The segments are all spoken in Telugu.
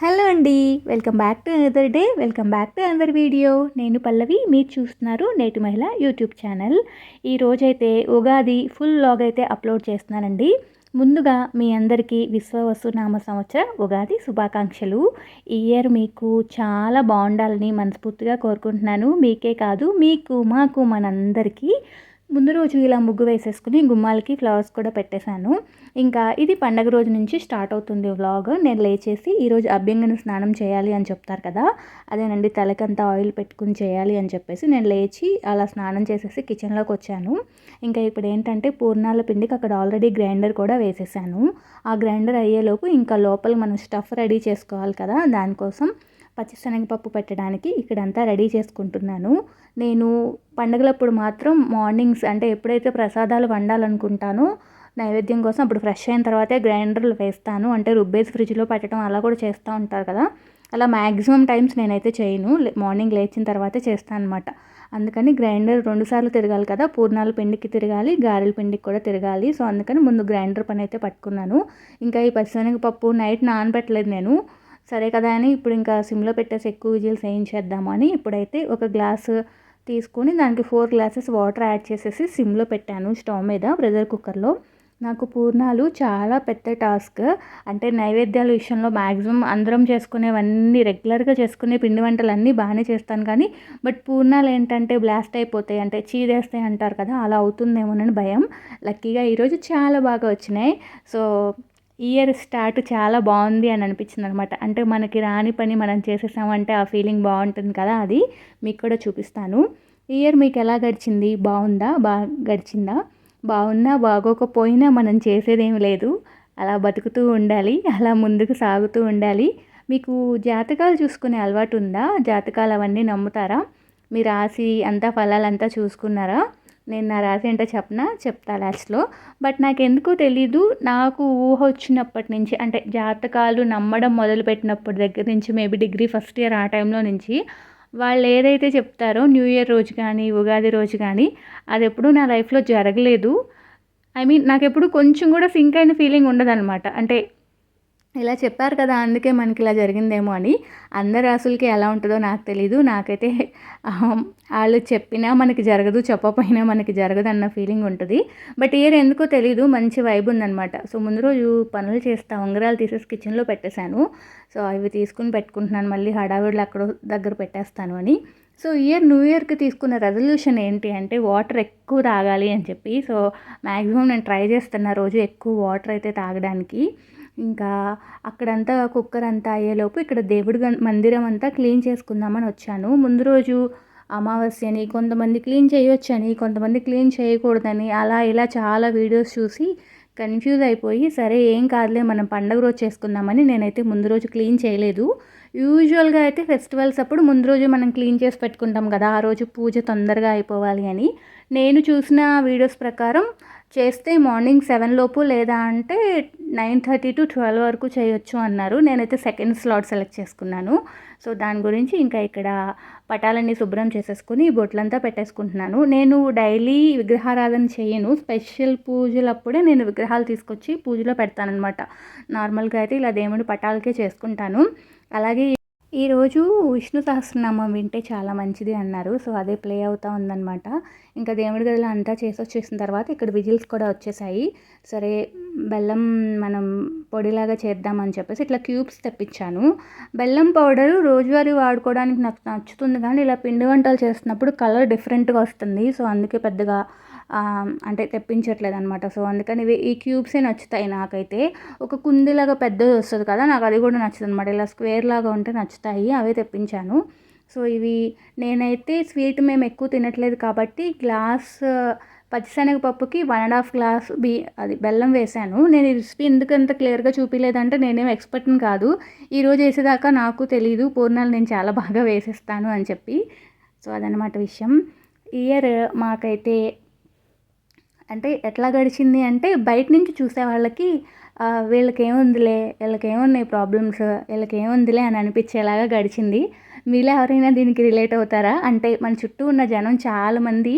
హలో అండి. Welcome back to another day. Welcome back to another video. నేను పల్లవి. మీరు చూస్తున్నారు నేటి మహిళ యూట్యూబ్ ఛానల్. ఈరోజైతే ఉగాది ఫుల్ వ్లాగ్ అయితే అప్లోడ్ చేస్తున్నానండి. ముందుగా మీ అందరికీ విశ్వవసునామ సంవత్సర ఉగాది శుభాకాంక్షలు. ఈ ఇయర్ మీకు చాలా బాగుండాలని మనస్ఫూర్తిగా కోరుకుంటున్నాను. మీకే కాదు, మీకు మాకు మనందరికీ. ముందు రోజు ఇలా ముగ్గు వేసేసుకుని గుమ్మాలకి ఫ్లవర్స్ కూడా పెట్టేశాను. ఇంకా ఇది పండగ రోజు నుంచి స్టార్ట్ అవుతుంది వ్లాగ్. నేను లేచేసి ఈరోజు అభ్యంగన స్నానం చేయాలి అని చెప్తారు కదా, అదేనండి, తలకంతా ఆయిల్ పెట్టుకుని చేయాలి అని చెప్పేసి నేను లేచి అలా స్నానం చేసేసి కిచెన్లోకి వచ్చాను. ఇంకా ఇప్పుడు ఏంటంటే పూర్ణాల పిండికి అక్కడ ఆల్రెడీ గ్రైండర్ కూడా వేసేసాను. ఆ గ్రైండర్ అయ్యేలోపు ఇంకా లోపల మనం స్టఫ్ రెడీ చేసుకోవాలి కదా, దానికోసం పచ్చిశనగపప్పు పెట్టడానికి ఇక్కడంతా రెడీ చేసుకుంటున్నాను. నేను పండుగలప్పుడు మాత్రం మార్నింగ్స్ అంటే ఎప్పుడైతే ప్రసాదాలు వండాలనుకుంటానో నైవేద్యం కోసం అప్పుడు ఫ్రెష్ అయిన తర్వాతే గ్రైండర్లు వేస్తాను. అంటే రుబ్బేసి ఫ్రిడ్జ్లో పెట్టడం అలా కూడా చేస్తూ ఉంటారు కదా, అలా మ్యాక్సిమం టైమ్స్ నేనైతే చేయను. మార్నింగ్ లేచిన తర్వాతే చేస్తాను అనమాట. అందుకని గ్రైండర్ 2 సార్లు తిరగాలి కదా, పూర్ణాల పిండికి తిరగాలి, గారెల పిండికి కూడా తిరగాలి. సో అందుకని ముందు గ్రైండర్ పని అయితే పట్టుకున్నాను. ఇంకా ఈ పచ్చిశనగపప్పు నైట్ నానబెట్టలేదు నేను. సరే కదా అని ఇప్పుడు ఇంకా సిమ్లో పెట్టేసి ఎక్కువ విజిల్స్ వేయించేద్దాము అని ఇప్పుడైతే ఒక గ్లాసు తీసుకొని దానికి 4 గ్లాసెస్ వాటర్ యాడ్ చేసేసి సిమ్లో పెట్టాను స్టవ్ మీద ప్రెషర్ కుక్కర్లో. నాకు పూర్ణాలు చాలా పెద్ద టాస్క్. అంటే నైవేద్యాల విషయంలో మ్యాక్సిమం అందరం చేసుకునేవన్నీ రెగ్యులర్గా చేసుకునే పిండి వంటలు అన్నీ బాగానే చేస్తాను, కానీ బట్ పూర్ణాలు ఏంటంటే బ్లాస్ట్ అయిపోతాయి, అంటే చీదేస్తాయి అంటారు కదా, అలా అవుతుందేమోనని భయం. లక్కీగా ఈరోజు చాలా బాగా వచ్చినాయి. సో ఇయర్ స్టార్ట్ చాలా బాగుంది అని అనిపించింది అనమాట. అంటే మనకి రాని పని మనం చేసేసామంటే ఆ ఫీలింగ్ బాగుంటుంది కదా, అది మీకు కూడా చూపిస్తాను. ఇయర్ మీకు ఎలా గడిచింది? బాగుందా? బాగా గడిచిందా? బాగున్నా బాగోకపోయినా మనం చేసేదేమి లేదు, అలా బతుకుతూ ఉండాలి, అలా ముందుకు సాగుతూ ఉండాలి. మీకు జాతకాలు చూసుకునే అలవాటు ఉందా? జాతకాలు అవన్నీ నమ్ముతారా? మీ రాశి అంతా ఫలాలంతా చూసుకున్నారా? నేను నా రాశి ఏంటో చెప్తా లాస్ట్లో. బట్ నాకు ఎందుకో తెలీదు, నాకు ఊహ వచ్చినప్పటి నుంచి అంటే జాతకాలు నమ్మడం మొదలుపెట్టినప్పటి దగ్గర నుంచి మేబీ డిగ్రీ ఫస్ట్ ఇయర్ ఆ టైంలో నుంచి వాళ్ళు ఏదైతే చెప్తారో న్యూ ఇయర్ రోజు కానీ ఉగాది రోజు కానీ అది ఎప్పుడూ నా లైఫ్లో జరగలేదు. ఐ మీన్ నాకు ఎప్పుడు కొంచెం కూడా సింక్ అయిన ఫీలింగ్ ఉండదన్నమాట. అంటే ఇలా చెప్పారు కదా అందుకే మనకి ఇలా జరిగిందేమో అని. అందరి రాసులకి ఎలా ఉంటుందో నాకు తెలీదు. నాకైతే వాళ్ళు చెప్పినా మనకి జరగదు, చెప్పకపోయినా మనకి జరగదు అన్న ఫీలింగ్ ఉంటుంది. బట్ ఇయర్ ఎందుకో తెలీదు, మంచి వైబ్ ఉందన్నమాట. సో ముందు రోజు పనులు చేస్తా ఉంగరాలు తీసేసి కిచెన్లో పెట్టేశాను. సో అవి తీసుకుని పెట్టుకుంటున్నాను, మళ్ళీ హడావిడిలో అక్కడ దగ్గర పెట్టేస్తాను అని. సో న్యూ ఇయర్కి తీసుకున్న రెజల్యూషన్ ఏంటి అంటే వాటర్ ఎక్కువ తాగాలి అని చెప్పి. సో మ్యాక్సిమం నేను ట్రై చేస్తున్నా రోజు ఎక్కువ వాటర్ అయితే తాగడానికి. ఇంకా అక్కడంతా కుక్కర్ అంతా అయ్యేలోపు ఇక్కడ దేవుడి మందిరం అంతా క్లీన్ చేసుకుందామని వచ్చాను. ముందు రోజు అమావాస్యని కొంతమంది క్లీన్ చేయొచ్చని, కొంతమంది క్లీన్ చేయకూడదని, అలా ఇలా చాలా వీడియోస్ చూసి కన్ఫ్యూజ్ అయిపోయి సరే ఏం కాదులే మనం పండగ రోజు చేసుకుందామని నేనైతే ముందు రోజు క్లీన్ చేయలేదు. యూజువల్గా అయితే ఫెస్టివల్స్ అప్పుడు ముందు రోజు మనం క్లీన్ చేసి పెట్టుకుంటాం కదా, ఆ రోజు పూజ తొందరగా అయిపోవాలి అని. నేను చూసిన వీడియోస్ ప్రకారం చేస్తే మార్నింగ్ 7 లోపు లేదా అంటే 9:30 to 12 వరకు చేయొచ్చు అన్నారు. నేనైతే సెకండ్ స్లాట్ సెలెక్ట్ చేసుకున్నాను. సో దాని గురించి ఇంకా ఇక్కడ పటాలన్నీ శుభ్రం చేసేసుకుని బొట్లంతా పెట్టేసుకుంటున్నాను. నేను డైలీ విగ్రహారాధన చేయను, స్పెషల్ పూజలప్పుడే నేను విగ్రహాలు తీసుకొచ్చి పూజలో పెడతానమాట. నార్మల్గా అయితే ఇలా దేవుడి పటాలకే చేసుకుంటాను. అలాగే ఈరోజు విష్ణు సహస్రనామం వింటే చాలా మంచిది అన్నారు. సో అదే ప్లే అవుతూ ఉందన్నమాట. ఇంకా దేవుడి గదిలో అంతా చేసి వచ్చేసిన తర్వాత ఇక్కడ విజిల్స్ కూడా వచ్చేసాయి. సరే బెల్లం మనం పొడిలాగా చేద్దామని చెప్పేసి ఇట్లా క్యూబ్స్ తెప్పించాను. బెల్లం పౌడరు రోజువారీ వాడుకోవడానికి నాకు నచ్చుతుంది, కానీ ఇలా పిండి వంటలు చేస్తున్నప్పుడు కలర్ డిఫరెంట్గా వస్తుంది. సో అందుకే పెద్దగా అంటే తెప్పించట్లేదు అనమాట. సో అందుకని ఈ క్యూబ్సే నచ్చుతాయి నాకైతే. ఒక కుండీలాగా పెద్దది వస్తుంది కదా, నాకు అది కూడా నచ్చుతుంది అనమాట. ఇలా స్క్వేర్ లాగా ఉంటే నచ్చుతాయి, అవే తెప్పించాను. సో ఇవి నేనైతే స్వీట్ మేము ఎక్కువ తినట్లేదు కాబట్టి గ్లాస్ పచ్చిశనగపప్పుకి 1.5 గ్లాస్ బెల్లం వేశాను. నేను ఈ రెసిపీ ఎందుకు అంత క్లియర్గా చూపించలేదంటే నేనేం ఎక్స్పర్ట్ని కాదు, ఈరోజు వేసేదాకా నాకు తెలీదు పూర్ణాలు నేను చాలా బాగా వేసేస్తాను అని చెప్పి. సో అదనమాట విషయం. ఇయర్ మాకైతే అంటే ఎట్లా గడిచింది అంటే బయట నుంచి చూసే వాళ్ళకి వీళ్ళకేముందిలే, వీళ్ళకేమున్నాయి ప్రాబ్లమ్స్, వీళ్ళకేముందిలే అని అనిపించేలాగా గడిచింది. మీలో ఎవరైనా దీనికి రిలేట్ అవుతారా? అంటే మన చుట్టూ ఉన్న జనం చాలామంది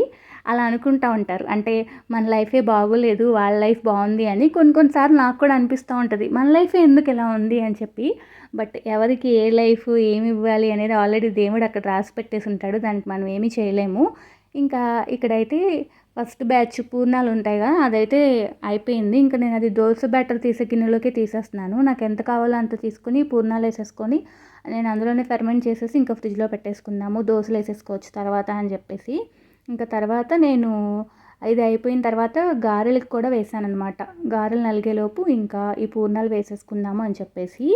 అలా అనుకుంటూ ఉంటారు. అంటే మన లైఫే బాగోలేదు, వాళ్ళ లైఫ్ బాగుంది అని. కొన్నిసార్లు నాకు కూడా అనిపిస్తూ ఉంటుంది మన లైఫే ఎందుకు ఇలా ఉంది అని చెప్పి. బట్ ఎవరికి ఏ లైఫ్ ఏమి ఇవ్వాలి అనేది ఆల్రెడీ దేవుడు అక్కడ రాసి పెట్టేసి ఉంటాడు, దానికి మనం ఏమీ చేయలేము. ఇంకా ఇక్కడైతే ఫస్ట్ బ్యాచ్ పూర్ణాలు ఉంటాయి కదా, అదైతే అయిపోయింది. ఇంకా నేను అది దోశ బ్యాటర్ తీసే గిన్నెలోకి తీసేస్తున్నాను. నాకు ఎంత కావాలో అంత తీసుకుని పూర్ణాలు వేసేసుకొని నేను అందులోనే ఫెర్మెంట్ చేసేసి ఇంకా ఫ్రిడ్జ్లో పెట్టేసుకున్నాము, దోశలు వేసేసుకోవచ్చు తర్వాత అని చెప్పేసి. ఇంకా తర్వాత నేను ఇది అయిపోయిన తర్వాత గారెలకు కూడా వేసానన్నమాట. గారెలు నలిగేలోపు ఇంకా ఈ పూర్ణాలు వేసేసుకుందాము అని చెప్పేసి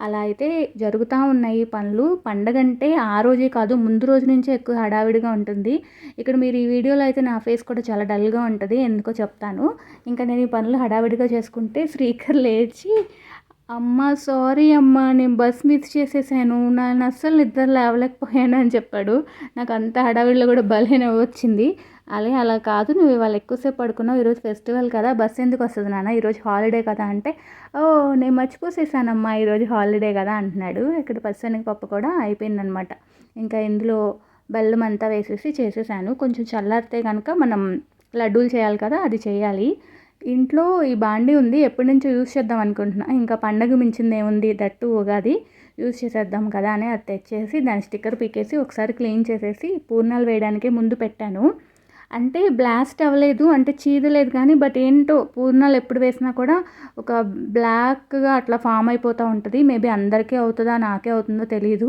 అలా అయితే జరుగుతూ ఉన్నాయి పనులు. పండగంటే ఆ రోజే కాదు, ముందు రోజు నుంచే ఎక్కువ హడావిడిగా ఉంటుంది. ఇక్కడ మీరు ఈ వీడియోలో అయితే నా ఫేస్ కూడా చాలా డల్గా ఉంటుంది, ఎందుకో చెప్తాను. ఇంకా నేను ఈ పనులు హడావిడిగా చేసుకుంటే శ్రీకర్ లేచి, అమ్మ సారీ అమ్మ, నేను బస్ మిస్ చేసేసాను, నేను అస్సలు నిద్ర లేవలేకపోయాను అని చెప్పాడు. నాకు అంత హడావిడిలో కూడా భలే నవ్వొచ్చింది. అలా కాదు, నువ్వు ఇవాళ ఎక్కువసేపు పడుకున్నావు, ఈరోజు ఫెస్టివల్ కదా, బస్ ఎందుకు వస్తుంది నాన్న, ఈరోజు హాలిడే కదా అంటే, ఓ నేను మర్చిపోసేసానమ్మా ఈరోజు హాలిడే కదా అంటున్నాడు. ఇక్కడ పప్పు కూడా అయిపోయిందనమాట. ఇంకా ఇందులో బెల్లం అంతా వేసేసి చేసేసాను. కొంచెం చల్లారితే కనుక మనం లడ్డూలు చేయాలి కదా, అది చేయాలి. ఇంట్లో ఈ బాండీ ఉంది, ఎప్పటి నుంచో యూజ్ చేద్దాం అనుకుంటున్నా. ఇంకా పండగ మించింది ఏముంది, దట్టు ఉగాది యూజ్ చేసేద్దాం కదా అని అది తెచ్చేసి దాని స్టిక్కర్ పీకేసి ఒకసారి క్లీన్ చేసేసి పూర్ణాలు వేయడానికే ముందు పెట్టాను. అంటే బ్లాస్ట్ అవ్వలేదు, అంటే చీదలేదు కానీ, బట్ ఏంటో పూర్ణాలు ఎప్పుడు వేసినా కూడా ఒక బ్లాక్గా అట్లా ఫామ్ అయిపోతూ ఉంటుంది. మేబీ అందరికీ అవుతుందా నాకే అవుతుందో తెలియదు.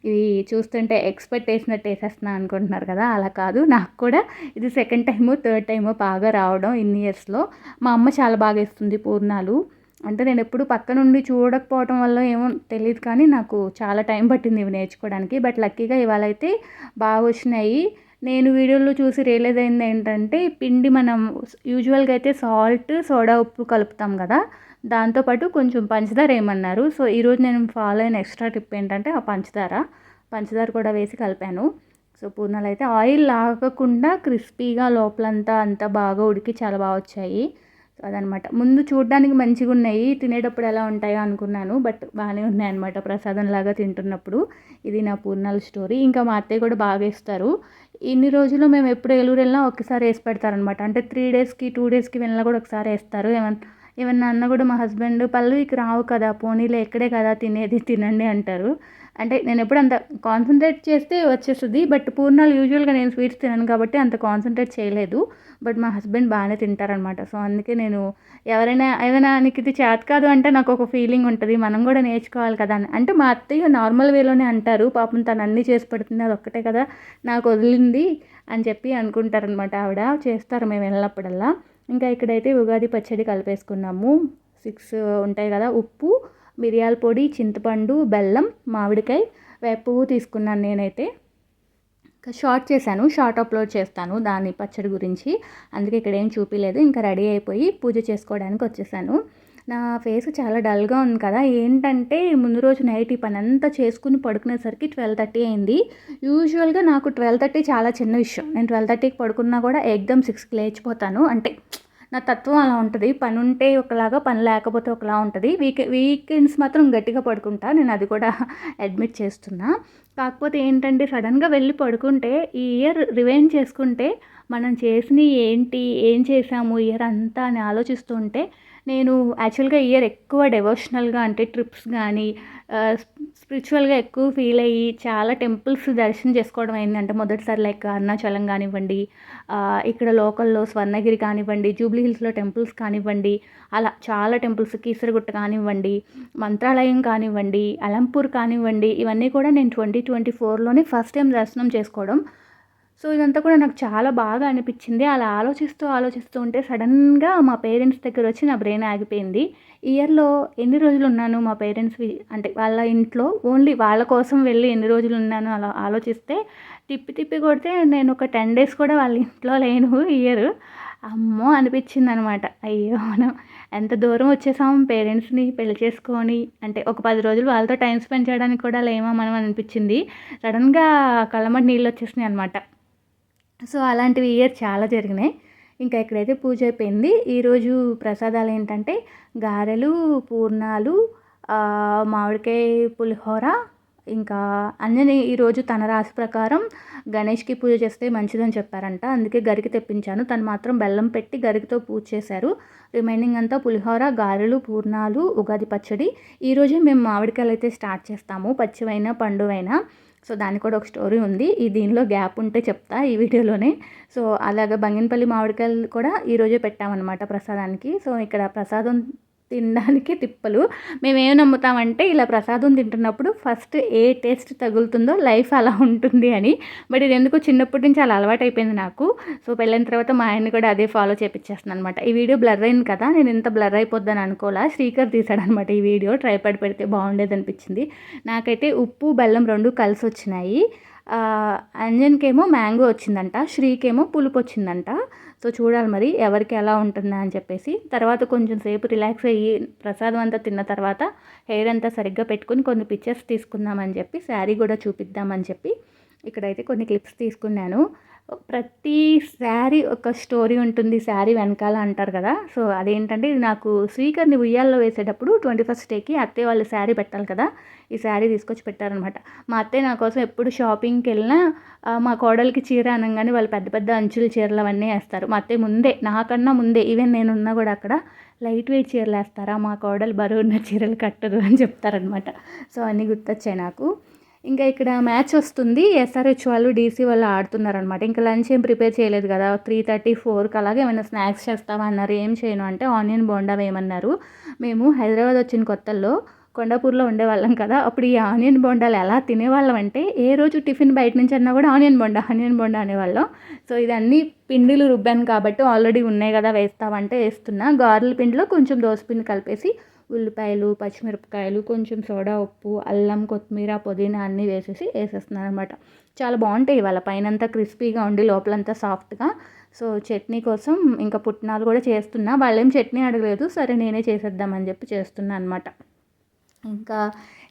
ఇది చూస్తుంటే ఎక్స్పెక్ట్ వేసినట్టు వేసేస్తున్నా అనుకుంటున్నారు కదా, అలా కాదు. నాకు కూడా ఇది సెకండ్ టైము థర్డ్ టైము బాగా రావడం ఇన్ని ఇయర్స్లో. మా అమ్మ చాలా బాగా వేస్తుంది పూర్ణాలు. అంటే నేను ఎప్పుడు పక్క నుండి చూడకపోవడం వల్ల ఏమో తెలియదు కానీ నాకు చాలా టైం పట్టింది ఇవి నేర్చుకోవడానికి. బట్ లక్కీగా ఇవాళ అయితే బాగా వచ్చినాయి. నేను వీడియోలో చూసి రియలైజ్ అయింది ఏంటంటే, పిండి మనం యూజువల్గా అయితే సాల్ట్, సోడా ఉప్పు కలుపుతాం కదా, దాంతోపాటు కొంచెం పంచదార వేయమన్నారు. సో ఈరోజు నేను ఫాలో అయిన ఎక్స్ట్రా టిప్ ఏంటంటే ఆ పంచదార కూడా వేసి కలిపాను. సో పూర్ణాలు అయితే ఆయిల్ లాగకుండా క్రిస్పీగా లోపలంతా అంతా బాగా ఉడికి చాలా బాగా వచ్చాయి. అదనమాట. ముందు చూడడానికి మంచిగా ఉన్నాయి, తినేటప్పుడు ఎలా ఉంటాయో అనుకున్నాను, బట్ బాగానే ఉన్నాయన్నమాట ప్రసాదంలాగా తింటున్నప్పుడు. ఇది నా పూర్ణాల స్టోరీ. ఇంకా మా అత్తయ్య కూడా బాగా వేస్తారు. ఇన్ని రోజులు మేము ఎప్పుడు ఏలూరు వెళ్ళినా ఒకసారి వేసి పెడతారనమాట. అంటే 3 డేస్కి 2 డేస్కి వెళ్ళినా కూడా ఒకసారి వేస్తారు. ఏమన్నా అన్న కూడా మా హస్బెండ్, పల్లవికి రావు కదా, పోనీలే ఎక్కడే కదా తినేది, తినండి అంటారు. అంటే నేను ఎప్పుడు అంత కాన్సన్ట్రేట్ చేస్తే వచ్చేస్తుంది, బట్ పూర్ణాలు యూజువల్గా నేను స్వీట్స్ తినను కాబట్టి అంత కాన్సన్ట్రేట్ చేయలేదు. బట్ మా హస్బెండ్ బాగానే తింటారనమాట. సో అందుకే నేను ఎవరైనా ఏదైనా నీకు ఇది చేత కాదు అంటే నాకు ఒక ఫీలింగ్ ఉంటుంది, మనం కూడా నేర్చుకోవాలి కదా అని. అంటే మా అత్తయ్య నార్మల్ వేలోనే అంటారు, పాపం తను అన్నీ చేసి పెడుతుంది, అది ఒక్కటే కదా నాకు వదిలింది అని చెప్పి అనుకుంటారనమాట ఆవిడ. చేస్తారు మేము వెళ్ళినప్పుడల్లా. ఇంకా ఇక్కడైతే ఉగాది పచ్చడి కలిపేసుకున్నాము. 6 ఉంటాయి కదా, ఉప్పు, మిరియాల పొడి, చింతపండు, బెల్లం, మామిడికాయ, వేప పువ్వు తీసుకున్నాను నేనైతే. షార్ట్ చేశాను, షార్ట్ అప్లోడ్ చేస్తాను దాని పచ్చడి గురించి, అందుకే ఇక్కడ ఏం చూపించలేదు. ఇంకా రెడీ అయిపోయి పూజ చేసుకోవడానికి వచ్చేసాను. నా ఫేస్ చాలా డల్గా ఉంది కదా, ఏంటంటే ముందు రోజు నైట్ ఈ పని అంతా చేసుకుని పడుకునేసరికి 12:30 అయింది. యూజువల్గా నాకు 12:30 చాలా చిన్న విషయం. నేను 12:30కి పడుకున్నా కూడా ఎగ్దమ్ 6కి లేచిపోతాను. అంటే నా తత్వం అలా ఉంటుంది, పని ఉంటే ఒకలాగా, పని లేకపోతే ఒకలా ఉంటుంది. వీకెండ్స్ మాత్రం గట్టిగా పడుకుంటా, నేను అది కూడా అడ్మిట్ చేస్తున్నా. కాకపోతే ఏంటంటే సడన్గా వెళ్ళి పడుకుంటే ఈ ఇయర్ రివైండ్ చేసుకుంటే మనం చేసినవి ఏంటి, ఏం చేసాము ఇయర్ అంతా అని ఆలోచిస్తూ ఉంటే, నేను యాక్చువల్గా ఇయర్ ఎక్కువ డెవోషనల్గా, అంటే ట్రిప్స్ కానీ స్పిరిచువల్గా ఎక్కువ ఫీల్ అయ్యి చాలా టెంపుల్స్ దర్శనం చేసుకోవడం అయింది. అంటే మొదటిసారి లైక్ అరుణాచలం కానివ్వండి, ఇక్కడ లోకల్లో స్వర్ణగిరి కానివ్వండి, జూబ్లీ హిల్స్లో టెంపుల్స్ కానివ్వండి, అలా చాలా టెంపుల్స్, కీసరగుట్ట కానివ్వండి, మంత్రాలయం కానివ్వండి, అలంపూర్ కానివ్వండి, ఇవన్నీ కూడా నేను 2024లోనే ఫస్ట్ టైం దర్శనం చేసుకోవడం. సో ఇదంతా కూడా నాకు చాలా బాగా అనిపించింది. అలా ఆలోచిస్తూ ఉంటే సడన్గా మా పేరెంట్స్ దగ్గర వచ్చి నా బ్రెయిన్ ఆగిపోయింది. ఇయర్లో ఎన్ని రోజులు ఉన్నాను మా పేరెంట్స్వి, అంటే వాళ్ళ ఇంట్లో ఓన్లీ వాళ్ళ కోసం వెళ్ళి ఎన్ని రోజులు ఉన్నాను అలా ఆలోచిస్తే తిప్పి కొడితే నేను ఒక 10 డేస్ కూడా వాళ్ళ ఇంట్లో లేను ఇయర్. అమ్మో అనిపించింది అనమాట. అయ్యో మనం ఎంత దూరం వచ్చేసాం పేరెంట్స్ని పెళ్లి చేసుకొని, అంటే ఒక 10 రోజులు వాళ్ళతో టైం స్పెండ్ చేయడానికి కూడా లేమా మనం అనిపించింది. సడన్గా కళ్ళమటి నీళ్ళు వచ్చేసినాయి అనమాట. సో అలాంటివి ఇయర్ చాలా జరిగినాయి. ఇంకా ఇక్కడైతే పూజ అయిపోయింది. ఈరోజు ప్రసాదాలు ఏంటంటే గారెలు, పూర్ణాలు, మామిడికాయ పులిహోర, ఇంకా అంజని ఈరోజు తన రాశి ప్రకారం గణేష్కి పూజ చేస్తే మంచిదని చెప్పారంట. అందుకే గరికి తెప్పించాను. తను మాత్రం బెల్లం పెట్టి గరికతో పూజ చేశారు. రిమైనింగ్ అంతా పులిహోర, గారెలు, పూర్ణాలు, ఉగాది పచ్చడి. ఈరోజే మేము మామిడికాయలు అయితే స్టార్ట్ చేస్తాము, పచ్చివైనా పండువైనా. సో దానికి కూడా ఒక స్టోరీ ఉంది. దీనిలో గ్యాప్ ఉంటే చెప్తా ఈ వీడియోలోనే. సో అలాగే బంగినపల్లి మామిడికాయలు కూడా ఈరోజే పెట్టామన్నమాట ప్రసాదానికి. సో ఇక్కడ ప్రసాదం తినడానికి తిప్పలు. మేమేం నమ్ముతామంటే ఇలా ప్రసాదం తింటున్నప్పుడు ఫస్ట్ ఏ టేస్ట్ తగులుతుందో లైఫ్ అలా ఉంటుంది అని. బట్ ఇది ఎందుకో చిన్నప్పటి నుంచి అలా అలవాటు అయిపోయింది నాకు. సో పెళ్ళైన తర్వాత మా ఆయన్ని కూడా అదే ఫాలో చేపించేస్తున్నాను అనమాట. ఈ వీడియో బ్లర్ అయింది కదా, నేను ఇంత బ్లర్ అయిపోద్దని అనుకోలే. శ్రీకర్ తీసాడనమాట ఈ వీడియో. ట్రైపాడ్ పెడితే బాగుండేది అనిపించింది. నాకైతే ఉప్పు బెల్లం 2 కలిసి వచ్చినాయి. అంజన్కేమో మ్యాంగో వచ్చిందంట, శ్రీకేమో పులుపు వచ్చిందంట. సో చూడాలి మరి ఎవరికి ఎలా ఉంటుందా అని చెప్పేసి. తర్వాత కొంచెం సేపు రిలాక్స్ అయ్యి ప్రసాదం అంతా తిన్న తర్వాత హెయిర్ అంతా సరిగ్గా పెట్టుకుని కొన్ని పిక్చర్స్ తీసుకుందామని చెప్పి, శారీ కూడా చూపిద్దామని చెప్పి ఇక్కడైతే కొన్ని క్లిప్స్ తీసుకున్నాను. ప్రతి శారీ ఒక స్టోరీ ఉంటుంది శారీ వెనకాల అంటారు కదా. సో అదేంటంటే ఇది నాకు స్పీకర్ని ఉయ్యాల్లో వేసేటప్పుడు 21st డేకి అత్తయ్య వాళ్ళు శారీ పెట్టాలి కదా, ఈ శారీ తీసుకొచ్చి పెట్టారనమాట. మా అత్తయ్య నా కోసం ఎప్పుడు షాపింగ్కి వెళ్ళినా మా కోడలికి చీర అనగానే వాళ్ళు పెద్ద పెద్ద అంచుల చీరలు అవన్నీ వేస్తారు. మా అత్తయ్య ముందే, నాకన్నా ముందే, ఈవెన్ నేనున్నా కూడా అక్కడ లైట్ వెయిట్ చీరలు వేస్తారా, మా కోడలు బరువున్న చీరలు కట్టదు అని చెప్తారనమాట. సో అన్నీ గుర్తొచ్చాయి నాకు. ఇంకా ఇక్కడ మ్యాచ్ వస్తుంది, ఎస్ఆర్హెచ్ వాళ్ళు డీసీ వాళ్ళు ఆడుతున్నారనమాట. ఇంకా లంచ్ ఏం ప్రిపేర్ చేయలేదు కదా, 3:30, 4కి అలాగే ఏమైనా స్నాక్స్ చేస్తావా అన్నారు. ఏం చేయను అంటే ఆనియన్ బోండా వేయమన్నారు. మేము హైదరాబాద్ వచ్చిన కొత్తల్లో కొండాపూర్లో ఉండేవాళ్ళం కదా, అప్పుడు ఈ ఆనియన్ బోండాలు ఎలా తినేవాళ్ళం అంటే ఏ రోజు టిఫిన్ బయట నుంచి అన్నా కూడా ఆనియన్ బోండా అనేవాళ్ళం. సో ఇదన్నీ పిండిలు రుబ్బాను కాబట్టి ఆల్రెడీ ఉన్నాయి కదా, వేస్తామంటే వేస్తున్నా. గారెల పిండిలో కొంచెం దోసపిండి కలిపేసి ఉల్లిపాయలు, పచ్చిమిరపకాయలు, కొంచెం సోడా ఉప్పు, అల్లం, కొత్తిమీర, పుదీనా అన్నీ వేసేస్తున్నాను అనమాట. చాలా బాగుంటాయి. ఇవాళ పైనంతా క్రిస్పీగా ఉండి లోపలంతా సాఫ్ట్గా. సో చట్నీ కోసం ఇంకా పుట్నాలు కూడా చేస్తున్నా. వాళ్ళేం చట్నీ అడగలేదు, సరే నేనే చేసేద్దామని చెప్పి చేస్తున్నా అనమాట. ఇంకా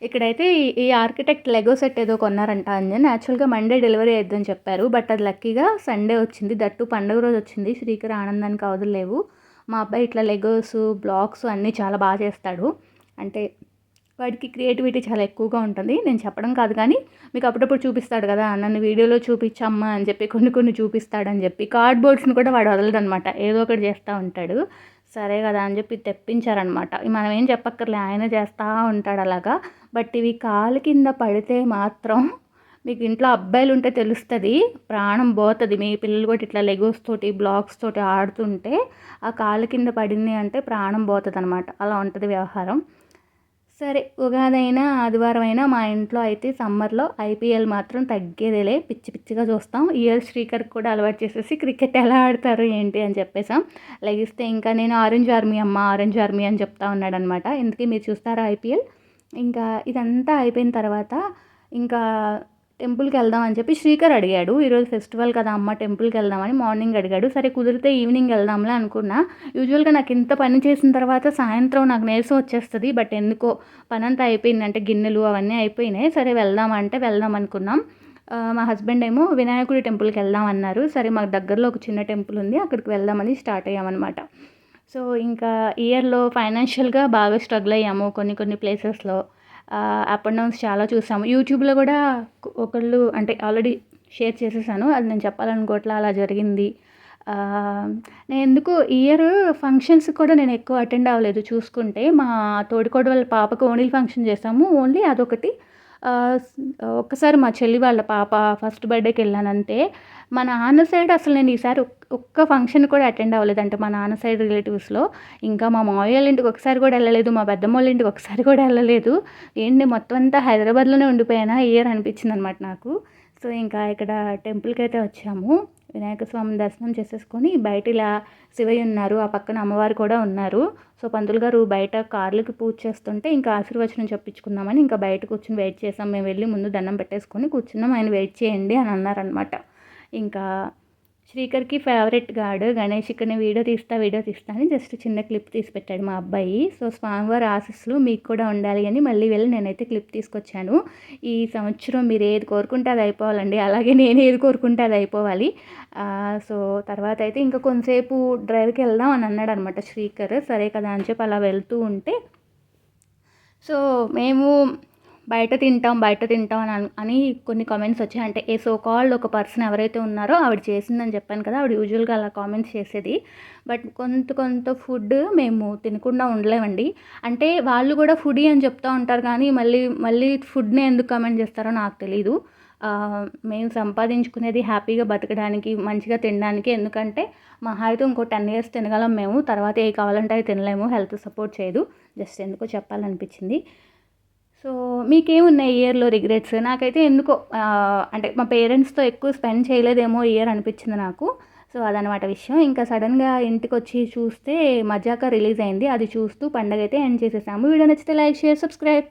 ఇక్కడైతే ఈ ఆర్కిటెక్ట్ లెగో సెట్ ఏదో కొన్నారంట అంజన్. యాక్చువల్గా మండే డెలివరీ అయిద్దని చెప్పారు, బట్ అది లక్కీగా సండే వచ్చింది. దట్టు పండుగ రోజు వచ్చింది. శ్రీకర్ ఆనందానికి అవధులు లేవు. మా అబ్బాయి ఇట్లా లెగోస్, బ్లాక్స్ అన్నీ చాలా బాగా చేస్తాడు. అంటే వాడికి క్రియేటివిటీ చాలా ఎక్కువగా ఉంటుంది. నేను చెప్పడం కాదు కానీ మీకు అప్పుడప్పుడు చూపిస్తాడు కదా, నన్ను వీడియోలో చూపించమ్మా అని చెప్పి కొన్ని చూపిస్తాడని చెప్పి. కార్డ్బోర్డ్స్ని కూడా వాడు వదలడనమాట, ఏదో ఒకటి చేస్తూ ఉంటాడు. సరే కదా అని చెప్పి తెప్పించారనమాట. మనం ఏం చెప్పక్కర్లే, ఆయన చేస్తూ ఉంటాడు అలాగా. బట్ ఇవి కాలు కింద పడితే మాత్రం మీకు ఇంట్లో అబ్బాయిలు ఉంటే తెలుస్తుంది, ప్రాణం పోతుంది. మీ పిల్లలు కూడా ఇట్లా లెగోస్ తోటి, బ్లాక్స్ తోటి ఆడుతుంటే ఆ కాలు కింద పడింది అంటే ప్రాణం పోతుంది అనమాట. అలా ఉంటుంది వ్యవహారం. సరే, ఉగాది అయినా ఆదివారం అయినా మా ఇంట్లో అయితే సమ్మర్లో ఐపీఎల్ మాత్రం తగ్గేదేలే. పిచ్చి పిచ్చిగా చూస్తాం. ఇయర్ శ్రీకర్ కూడా అలవాటు చేసేసి క్రికెట్ ఎలా ఆడతారు ఏంటి అని చెప్పేసాం. లెగిస్తే ఇంకా నేను ఆరెంజ్ ఆర్మీ అని చెప్తా ఉన్నాడనమాట. ఇందుకే మీరు చూస్తారా ఐపీఎల్. ఇంకా ఇదంతా అయిపోయిన తర్వాత ఇంకా టెంపుల్కి వెళ్దాం అని చెప్పి శ్రీకర్ అడిగాడు. ఈరోజు ఫెస్టివల్ కదా అమ్మ, టెంపుల్కి వెళ్దామని మార్నింగ్ అడిగాడు. సరే కుదిరితే ఈవినింగ్ వెళ్దాంలే అనుకున్నా. యూజువల్గా నాకు ఇంత పని చేసిన తర్వాత సాయంత్రం నాకు నీరసం వచ్చేస్తుంది. బట్ ఎందుకో పని అంతా అయిపోయింది, అంటే గిన్నెలు అవన్నీ అయిపోయినాయి. సరే వెళ్దామంటే వెళ్దాం అనుకున్నాం. మా హస్బెండ్ ఏమో వినాయకుడి టెంపుల్కి వెళ్దాం అన్నారు. సరే మాకు దగ్గరలో ఒక చిన్న టెంపుల్ ఉంది, అక్కడికి వెళ్దామని స్టార్ట్ అయ్యామన్నమాట. సో ఇంకా ఇయర్లో ఫైనాన్షియల్గా బాగా స్ట్రగుల్ అయ్యాము కొన్ని ప్లేసెస్లో. అప్ అండ్ డౌన్స్ చాలా చూసాము. యూట్యూబ్లో కూడా ఒకళ్ళు అంటే ఆల్రెడీ షేర్ చేసేసాను, అది నేను చెప్పాలనుకోవట్లా, అలా జరిగింది. నేను ఎందుకు ఇయర్ ఫంక్షన్స్ కూడా నేను ఎక్కువ అటెండ్ అవ్వలేదు. చూసుకుంటే మా తోడికోడ వాళ్ళ పాపకు ఓణీల ఫంక్షన్ చేసాము, ఓన్లీ అదొకటి. ఒక్కసారి మా చెల్లి వాళ్ళ పాప ఫస్ట్ బర్త్డేకి వెళ్ళానంతే. మా నాన్న సైడ్ అసలు నేను ఈసారి ఒక్క ఫంక్షన్ కూడా అటెండ్ అవ్వలేదు, అంటే మా నాన్న సైడ్ రిలేటివ్స్లో. ఇంకా మా మామయ్య వాళ్ళ ఇంటికి ఒకసారి కూడా వెళ్ళలేదు, మా పెద్దమ్మ వాళ్ళ ఇంటికి ఒకసారి కూడా వెళ్ళలేదు. ఏంటి మొత్తం అంతా హైదరాబాద్లోనే ఉండిపోయానా ఇయర్ అనిపించింది అనమాట నాకు. సో ఇంకా ఇక్కడ టెంపుల్కి అయితే వచ్చాము. వినాయక స్వామిని దర్శనం చేసేసుకొని బయట ఇలా శివయ్య ఉన్నారు, ఆ పక్కన అమ్మవారు కూడా ఉన్నారు. సో పంతులు గారు బయట కార్లకి పూజ చేస్తుంటే ఇంకా ఆశీర్వచనం చెప్పించుకుందామని ఇంకా బయట కూర్చొని వెయిట్ చేసాం. మేము వెళ్ళి ముందు దండం పెట్టేసుకొని కూర్చున్నాం, ఆయన వెయిట్ చేయండి అని అన్నారనమాట. ఇంకా శ్రీకర్కి ఫేవరెట్ గాడు గణేష్ ఇక్కడ వీడియో తీస్తా అని జస్ట్ చిన్న క్లిప్ తీసి పెట్టాడు మా అబ్బాయి. సో స్వామివారి ఆశీస్సులు మీకు కూడా ఉండాలి అని మళ్ళీ వెళ్ళి నేనైతే క్లిప్ తీసుకొచ్చాను. ఈ సంవత్సరం మీరు ఏది కోరుకుంటే అది అయిపోవాలండి, అలాగే నేను ఏది కోరుకుంటే అది అయిపోవాలి. సో తర్వాత అయితే ఇంకా కొంతసేపు డ్రైవ్కి వెళ్దాం అని అన్నాడు అనమాట శ్రీకర్. సరే కదా అని చెప్పి అలా వెళ్తూ ఉంటే, సో మేము బయట తింటాం అని కొన్ని కామెంట్స్ వచ్చాయి. అంటే ఏ సో కాల్డ్ ఒక పర్సన్ ఎవరైతే ఉన్నారో ఆవిడ చేసిందని చెప్పాను కదా, ఆవిడ యూజువల్గా అలా కామెంట్స్ చేసేది. బట్ కొంత ఫుడ్ మేము తినకుండా ఉండలేమండి. అంటే వాళ్ళు కూడా ఫుడీ అని చెప్తూ ఉంటారు, కానీ మళ్ళీ ఫుడ్నే ఎందుకు కామెంట్ చేస్తారో నాకు తెలీదు. మేము సంపాదించుకునేది హ్యాపీగా బతకడానికి, మంచిగా తినడానికి. ఎందుకంటే మహా అయితే ఇంకో 10 years తినగలం మేము. తర్వాత ఏ కావాలంటే అవి తినలేము, హెల్త్ సపోర్ట్ చేయదు. జస్ట్ ఎందుకో చెప్పాలనిపించింది. సో మీకేమున్నాయి ఇయర్‌లో రిగ్రెట్స్? నాకైతే ఎందుకో అంటే మా పేరెంట్స్‌తో ఎక్కువ స్పెండ్ చేయలేదేమో ఈ ఇయర్ అనిపించింది నాకు. సో అదనమాట విషయం. ఇంకా సడన్‌గా ఇంటికొచ్చి చూస్తే 'మజాకా' రిలీజ్ అయింది. అది చూస్తూ పండగైతే ఎండ్ చేసేసాము. వీడియో నచ్చితే లైక్, షేర్, సబ్స్క్రైబ్.